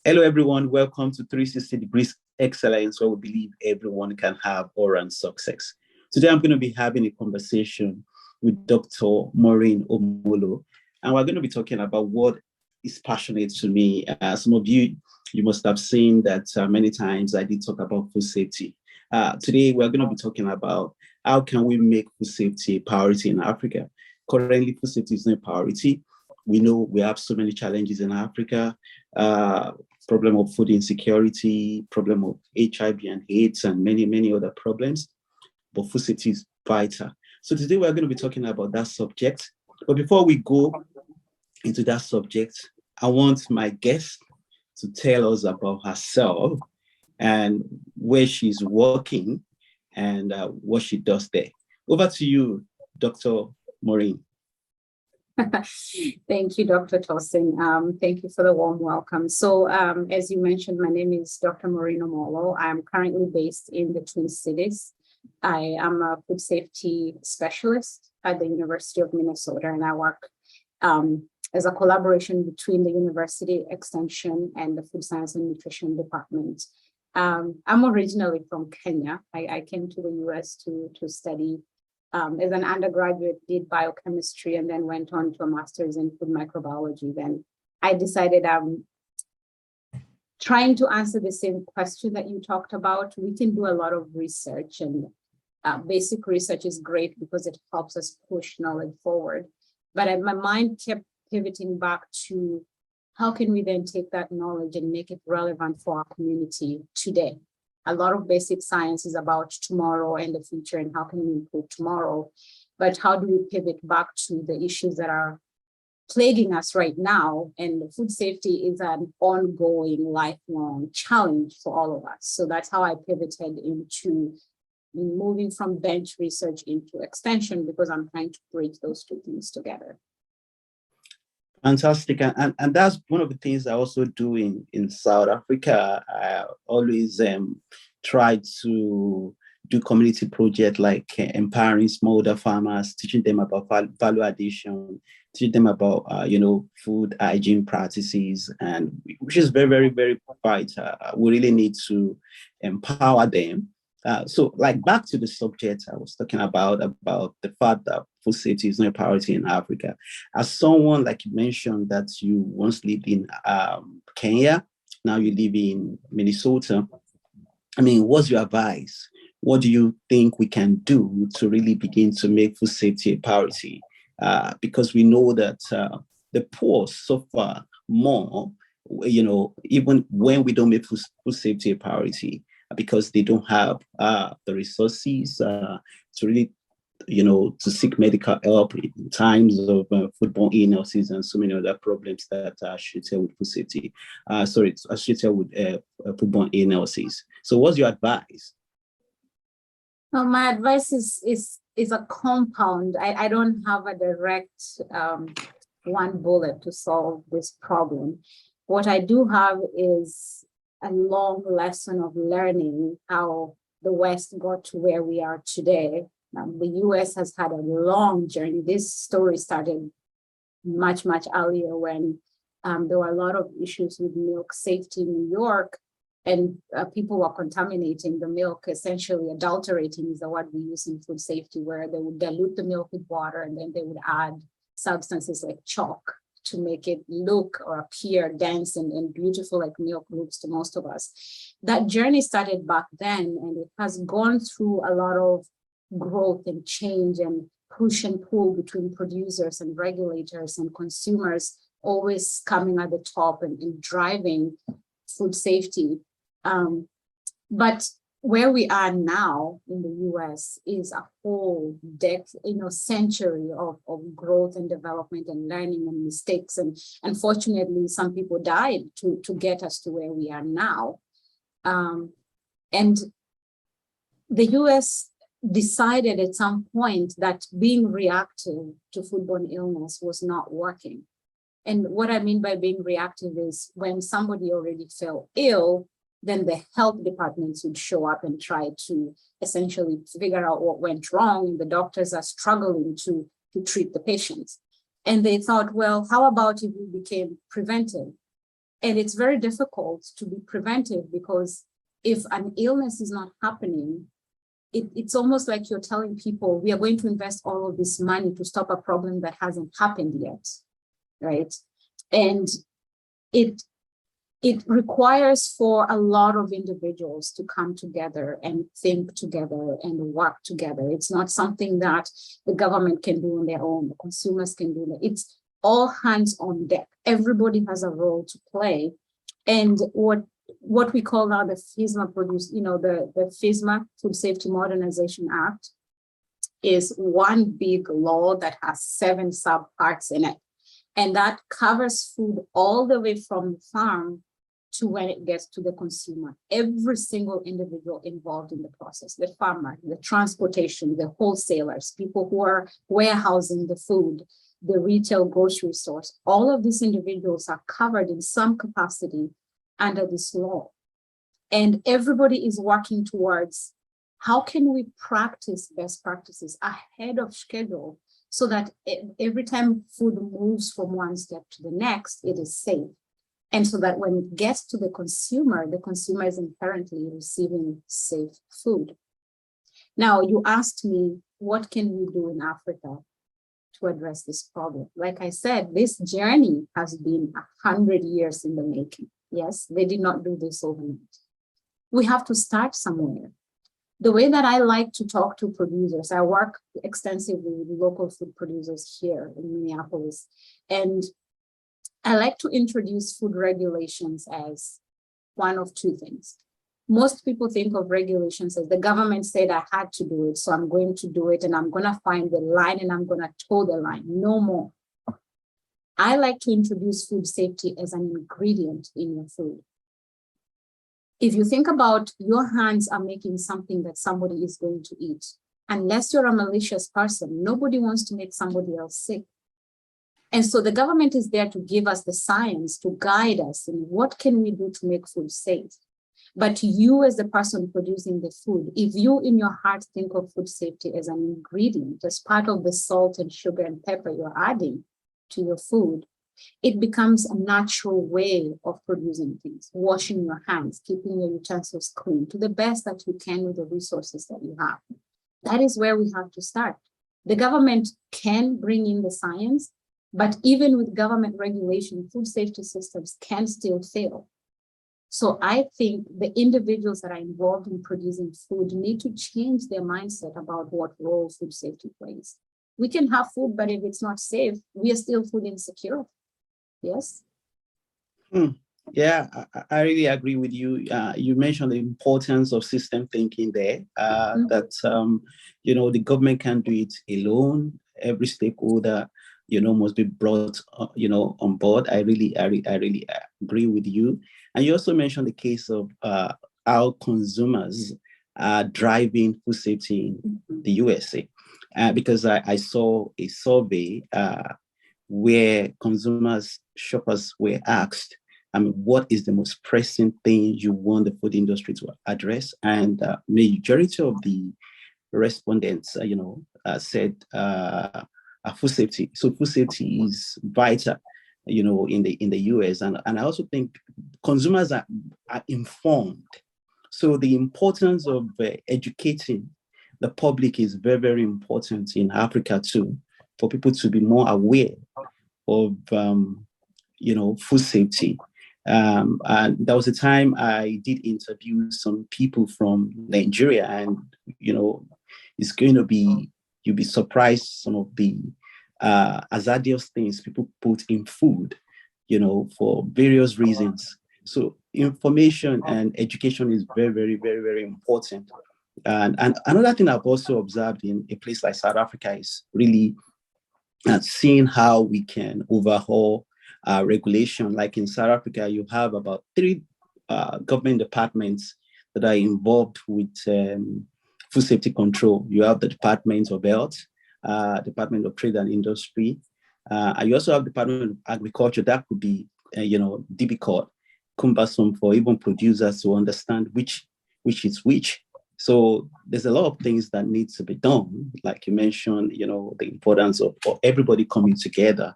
Hello, everyone. Welcome to 360 Degrees Excellence, where we believe everyone can have all-round success. Today, I'm going to be having a conversation with Dr. Morrine Omolo, and we're going to be talking about what is passionate to me. Some of you must have seen that many times I did talk about food safety. Today, we're going to be talking about how can we make food safety a priority in Africa. Currently, food safety is not a priority. We know we have so many challenges in Africa. Problem of food insecurity, problem of HIV and AIDS, and many, many other problems. But food safety is vital. So today we're going to be talking about that subject. But before we go into that subject, I want my guest to tell us about herself and where she's working and what she does there. Over to you, Dr. Morrine. Thank you, Dr. Tosin. Thank you for the warm welcome. So as you mentioned, my name is Dr. Morrine Omolo. I'm currently based in the Twin Cities. I am a food safety specialist at the University of Minnesota, and I work as a collaboration between the university extension and the food science and nutrition department. I'm originally from Kenya. I came to the US to study as an undergraduate, did biochemistry, and then went on to a master's in food microbiology. Then I decided I'm trying to answer the same question that you talked about. We can do a lot of research, and basic research is great because it helps us push knowledge forward. But my mind kept pivoting back to how can we then take that knowledge and make it relevant for our community today? A lot of basic science is about tomorrow and the future and how can we improve tomorrow. But how do we pivot back to the issues that are plaguing us right now? And food safety is an ongoing, lifelong challenge for all of us. So that's how I pivoted into moving from bench research into extension, because I'm trying to bridge those two things together. Fantastic. And that's one of the things I also do in South Africa. I always try to do community projects like empowering smallholder farmers, teaching them about value addition, teaching them about, food hygiene practices, and which is very, very, very vital. We really need to empower them. So back to the subject I was talking about the fact that food safety is not a priority in Africa. As someone, like you mentioned, that you once lived in Kenya, now you live in Minnesota. I mean, what's your advice? What do you think we can do to really begin to make food safety a priority? Because we know that the poor suffer more, even when we don't make food safety a priority, because they don't have the resources to really, to seek medical help in times of foodborne illnesses and so many other problems that are associated with food safety. Associated with foodborne illnesses. So what's your advice? Well, my advice is a compound. I don't have a direct one bullet to solve this problem. What I do have is a long lesson of learning how the West got to where we are today. The US has had a long journey. This story started much, much earlier when there were a lot of issues with milk safety in New York, and people were contaminating the milk, essentially adulterating is the word we use in food safety, where they would dilute the milk with water and then they would add substances like chalk to make it look or appear dense and beautiful like milk looks to most of us. That journey started back then, and it has gone through a lot of growth and change and push and pull between producers and regulators and consumers, always coming at the top and driving food safety. But where we are now in the US is a whole century of growth and development and learning and mistakes. And unfortunately, some people died to get us to where we are now. And the US decided at some point that being reactive to foodborne illness was not working. And what I mean by being reactive is when somebody already fell ill, then the health departments would show up and try to essentially figure out what went wrong. And the doctors are struggling to treat the patients. And they thought, well, how about if we became preventive? And it's very difficult to be preventive, because if an illness is not happening, it's almost like you're telling people, we are going to invest all of this money to stop a problem that hasn't happened yet, right? And it requires for a lot of individuals to come together and think together and work together. It's not something that the government can do on their own, the consumers can do that. It's all hands on deck. Everybody has a role to play. And what we call now the FSMA the FSMA, Food Safety Modernization Act, is one big law that has 7 subparts in it. And that covers food all the way from the farm to when it gets to the consumer. Every single individual involved in the process, the farmer, the transportation, the wholesalers, people who are warehousing the food, the retail grocery stores, all of these individuals are covered in some capacity under this law. And everybody is working towards, how can we practice best practices ahead of schedule so that every time food moves from one step to the next, it is safe. And so that when it gets to the consumer is inherently receiving safe food. Now, you asked me, what can we do in Africa to address this problem? Like I said, this journey has been 100 years in the making. Yes, they did not do this overnight. We have to start somewhere. The way that I like to talk to producers, I work extensively with local food producers here in Minneapolis, and I like to introduce food regulations as one of 2 things. Most people think of regulations as the government said I had to do it, so I'm going to do it, and I'm going to find the line and I'm going to toe the line. No more. I like to introduce food safety as an ingredient in your food. If you think about, your hands are making something that somebody is going to eat. Unless you're a malicious person, nobody wants to make somebody else sick. And so the government is there to give us the science, to guide us in what can we do to make food safe. But you, as the person producing the food, if you in your heart think of food safety as an ingredient, as part of the salt and sugar and pepper you're adding to your food, it becomes a natural way of producing things, washing your hands, keeping your utensils clean to the best that you can with the resources that you have. That is where we have to start. The government can bring in the science, but even with government regulation, food safety systems can still fail. So I think the individuals that are involved in producing food need to change their mindset about what role food safety plays. We can have food, but if it's not safe, we are still food insecure. Yes. Yeah, I really agree with you. You mentioned the importance of system thinking there, that, the government can't do it alone. Every stakeholder, must be brought, on board. I really agree with you. And you also mentioned the case of how consumers are driving food safety in the USA. Because I saw a survey where shoppers were asked, what is the most pressing thing you want the food industry to address? And majority of the respondents, said food safety. So food safety is vital, in the US. And I also think consumers are informed. So the importance of educating the public is very, very important in Africa too, for people to be more aware of, food safety. And there was a time I did interview some people from Nigeria, and, it's going to be, you'll be surprised some of the hazardous things people put in food, for various reasons. So information and education is very, very, very, very important. And another thing I've also observed in a place like South Africa is really seeing how we can overhaul regulation. Like in South Africa, you have about 3 government departments that are involved with food safety control. You have the Department of Health, Department of Trade and Industry, and you also have Department of Agriculture. That could be, difficult, cumbersome for even producers to understand which is which. So there's a lot of things that needs to be done. Like you mentioned, the importance of everybody coming together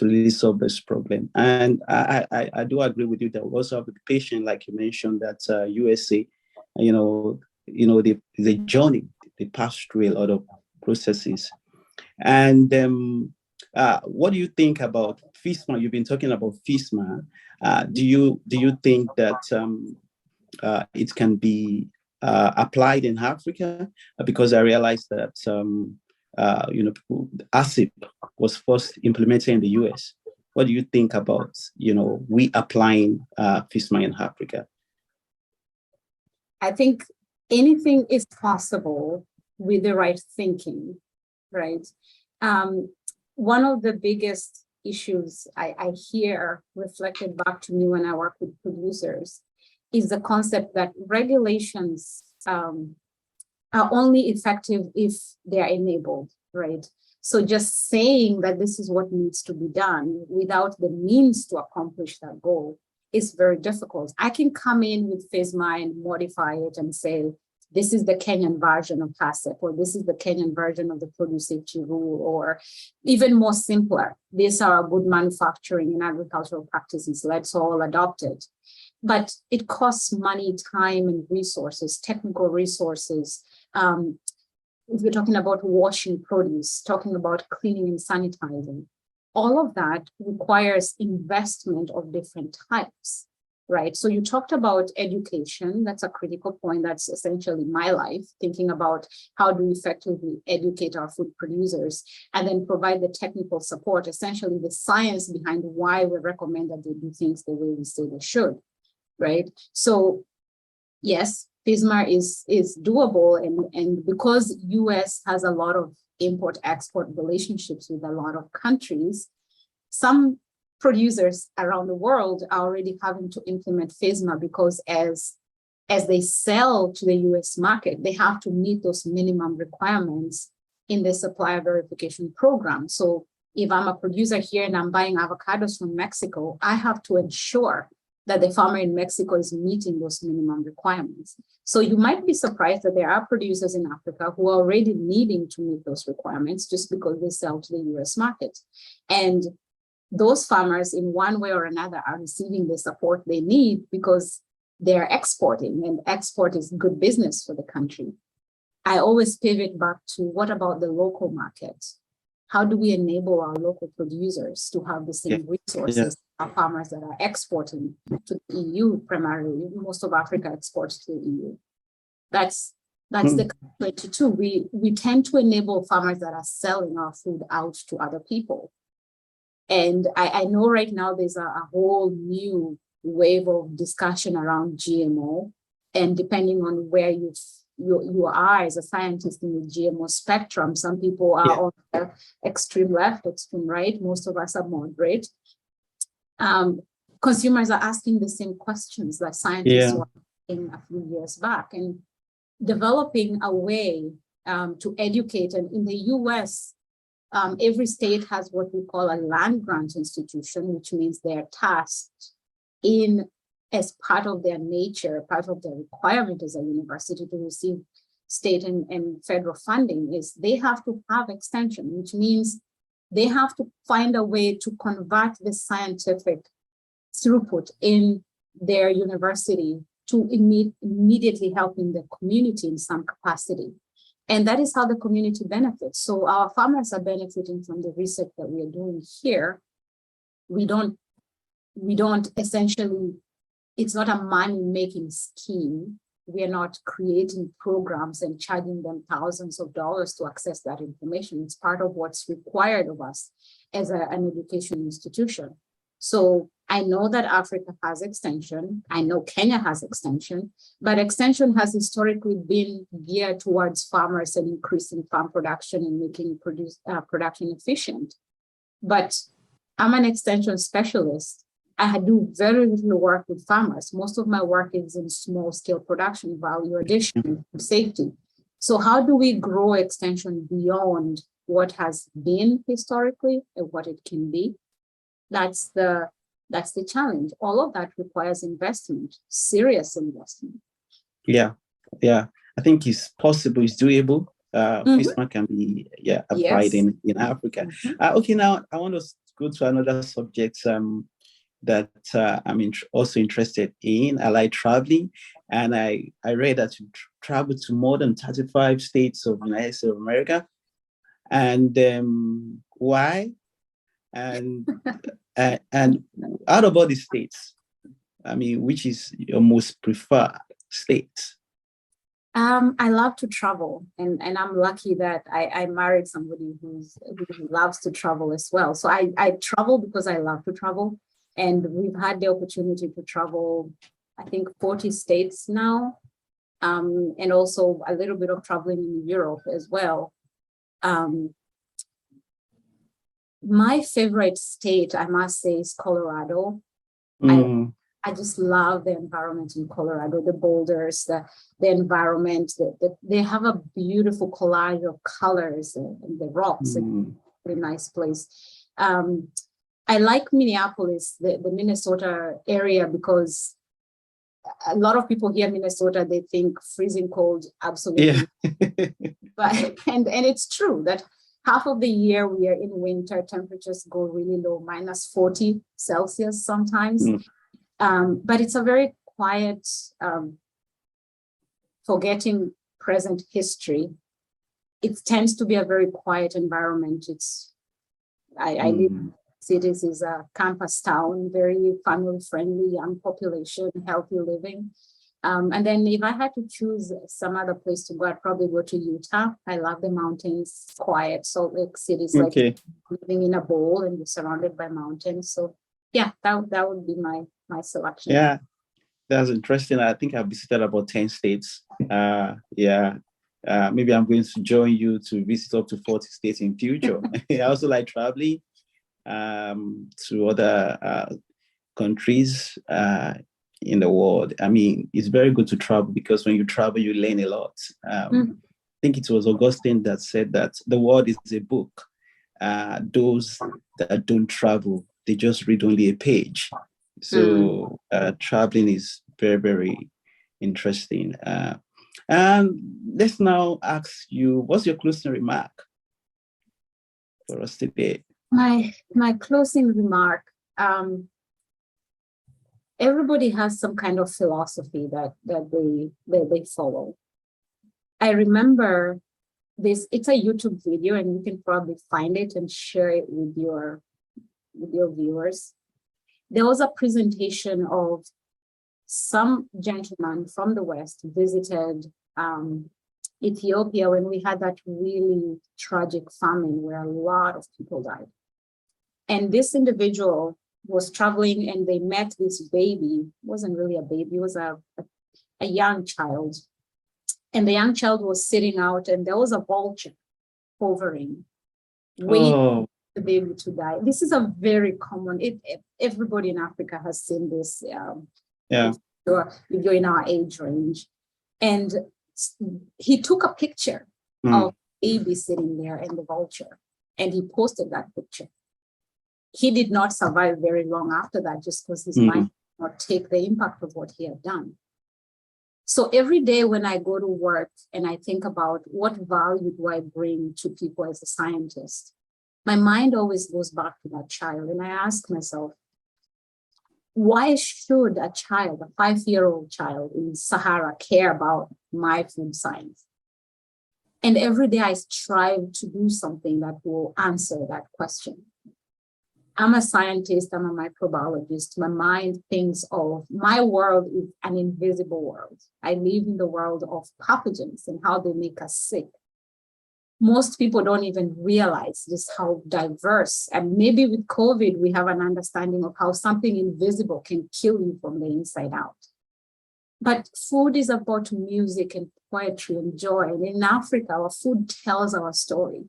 really solve this problem. And I do agree with you that we also have to be patient, like you mentioned, that USA, the journey, they pass through a lot of processes. And what do you think about FSMA? You've been talking about FSMA. Do you think that it can be applied in Africa? Because I realized that ASIP was first implemented in the US. What do you think about we applying FSMA in Africa? I think anything is possible with the right thinking, right? One of the biggest issues I hear reflected back to me when I work with producers is the concept that regulations are only effective if they are enabled, right? So just saying that this is what needs to be done without the means to accomplish that goal is very difficult. I can come in with FSMA and modify it and say, this is the Kenyan version of HACCP, or this is the Kenyan version of the produce safety rule, or even more simpler, these are good manufacturing and agricultural practices, let's all adopt it. But it costs money, time, and resources, technical resources. If you're talking about washing produce, talking about cleaning and sanitizing, all of that requires investment of different types, right? So you talked about education. That's a critical point. That's essentially my life, thinking about how do we effectively educate our food producers and then provide the technical support, essentially the science behind why we recommend that they do things the way we say they should, right? So yes, FSMA is doable, and because US has a lot of import-export relationships with a lot of countries, some producers around the world are already having to implement FSMA because as they sell to the US market, they have to meet those minimum requirements in the supplier verification program. So if I'm a producer here and I'm buying avocados from Mexico, I have to ensure that the farmer in Mexico is meeting those minimum requirements. So you might be surprised that there are producers in Africa who are already needing to meet those requirements just because they sell to the US market. And those farmers in one way or another are receiving the support they need because they're exporting, and export is good business for the country. I always pivot back to what about the local market? How do we enable our local producers to have the same resources our farmers that are exporting to the EU primarily? Most of Africa exports to the EU. That's the 22. We tend to enable farmers that are selling our food out to other people. And I know right now there's a whole new wave of discussion around GMO, and depending on where you are as a scientist in the GMO spectrum, some people are on the extreme left, extreme right, most of us are moderate. Consumers are asking the same questions that scientists were asking a few years back, and developing a way to educate. And in the US, every state has what we call a land grant institution, which means they're tasked as part of their nature, part of their requirement as a university to receive state and federal funding is they have to have extension, which means they have to find a way to convert the scientific throughput in their university to immediately helping the community in some capacity. And that is how the community benefits. So our farmers are benefiting from the research that we are doing here. We don't essentially, it's not a money-making scheme. We are not creating programs and charging them thousands of dollars to access that information. It's part of what's required of us as an education institution. So I know that Africa has extension. I know Kenya has extension, but extension has historically been geared towards farmers and increasing farm production and making production efficient. But I'm an extension specialist. I do very little work with farmers. Most of my work is in small scale production, value addition, safety. So how do we grow extension beyond what has been historically and what it can be? That's the challenge. All of that requires investment, serious investment. Yeah. I think it's possible, it's doable. FSMA can be applied in Africa. Okay, now I want us go to another subject that I'm also interested in. I like traveling, and I read that you travel to more than 35 states of the United States of America. And why? And and out of all the states, which is your most preferred state? I love to travel, and I'm lucky that I married somebody who loves to travel as well. So I travel because I love to travel, and we've had the opportunity to travel, I think, 40 states now, and also a little bit of traveling in Europe as well. My favorite state, I must say, is Colorado. I just love the environment in Colorado, the boulders, the environment. They have a beautiful collage of colors and the rocks. It's a very nice place. I like Minneapolis, the Minnesota area, because a lot of people hear Minnesota, they think freezing cold, absolutely. Yeah. But and it's true that half of the year we are in winter, temperatures go really low, minus 40 Celsius sometimes. But it's a very quiet, forgetting present history. It tends to be a very quiet environment. I live in cities, is a campus town, very family friendly, young population, healthy living. And then if I had to choose some other place to go, I'd probably go to Utah. I love the mountains, quiet. Salt Lake City is like living in a bowl and you're surrounded by mountains. So yeah, that would be my selection. Yeah, that's interesting. I think I've visited about 10 states. Maybe I'm going to join you to visit up to 40 states in future. I also like traveling to other countries in the world. It's very good to travel because when you travel, you learn a lot. I think it was Augustine that said that the world is a book. Those that don't travel, they just read only a page. So traveling is very, very interesting. And let's now ask you, what's your closing remark for us today? My closing remark, everybody has some kind of philosophy that they follow. I remember this, it's a YouTube video and you can probably find it and share it with your viewers. There was a presentation of some gentleman from the West visited Ethiopia when we had that really tragic famine where a lot of people died. And this individual was traveling and they met this baby. It wasn't really a baby, it was a young child. And the young child was sitting out and there was a vulture hovering, waiting the baby to die. This is a very common, everybody in Africa has seen this. If you're in our age range. And he took a picture of the baby sitting there and the vulture, and he posted that picture. He did not survive very long after that, just because his mind did not take the impact of what he had done. So every day when I go to work and I think about what value do I bring to people as a scientist, my mind always goes back to that child. And I ask myself, why should a child, a 5-year-old child in Sahara, care about my food science? And every day I strive to do something that will answer that question. I'm a scientist, I'm a microbiologist. My mind thinks of my world is an invisible world. I live in the world of pathogens and how they make us sick. Most people don't even realize just how diverse, and maybe with COVID, we have an understanding of how something invisible can kill you from the inside out. But food is about music and poetry and joy. And in Africa, our food tells our story.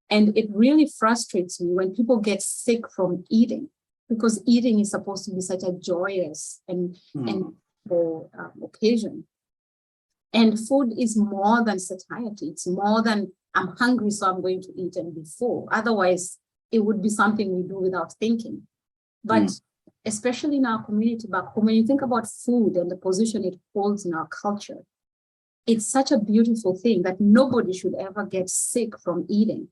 And it really frustrates me when people get sick from eating, because eating is supposed to be such a joyous and occasion. And food is more than satiety. It's more than I'm hungry, so I'm going to eat and be full. Otherwise, it would be something we do without thinking. But especially in our community back home, when you think about food and the position it holds in our culture, it's such a beautiful thing that nobody should ever get sick from eating.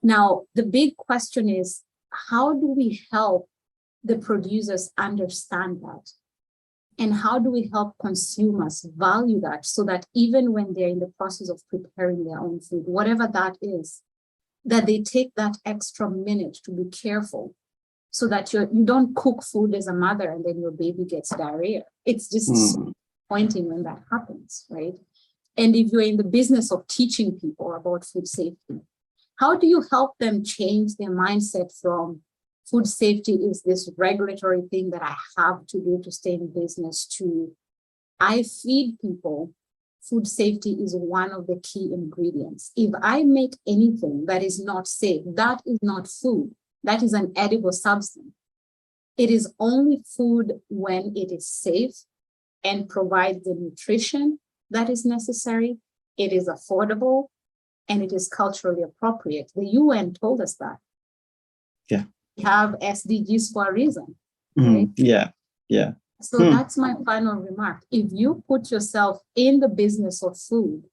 Now, the big question is, how do we help the producers understand that? And how do we help consumers value that so that even when they're in the process of preparing their own food, whatever that is, that they take that extra minute to be careful so that you don't cook food as a mother and then your baby gets diarrhea. It's just disappointing when that happens, right? And if you're in the business of teaching people about food safety, how do you help them change their mindset from food safety is this regulatory thing that I have to do to stay in business to I feed people, food safety is one of the key ingredients. If I make anything that is not safe, that is not food. That is an edible substance. It is only food when it is safe and provides the nutrition that is necessary. It is affordable and it is culturally appropriate. The UN told us that. Yeah. We have SDGs for a reason. Right? Yeah. So that's my final remark. If you put yourself in the business of food,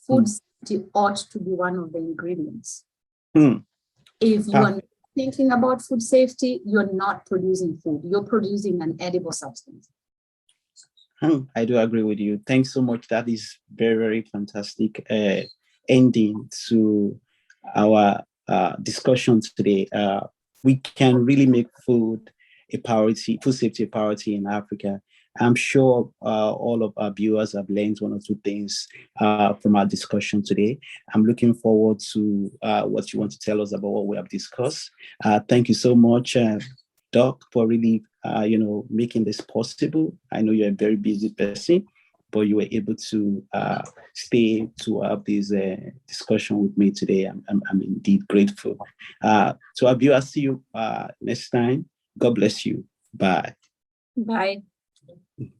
food safety ought to be one of the ingredients. If you are not thinking about food safety, you're not producing food. You're producing an edible substance. I do agree with you. Thanks so much. That is very, very fantastic ending to our discussion today. We can really make food a priority, food safety a priority in Africa. I'm sure all of our viewers have learned one or two things from our discussion today. I'm looking forward to what you want to tell us about what we have discussed. Thank you so much, Doc, for really making this possible. I know you're a very busy person, but you were able to stay to have this discussion with me today. I'm indeed grateful. To our viewers, see you next time. God bless you. Bye. Bye.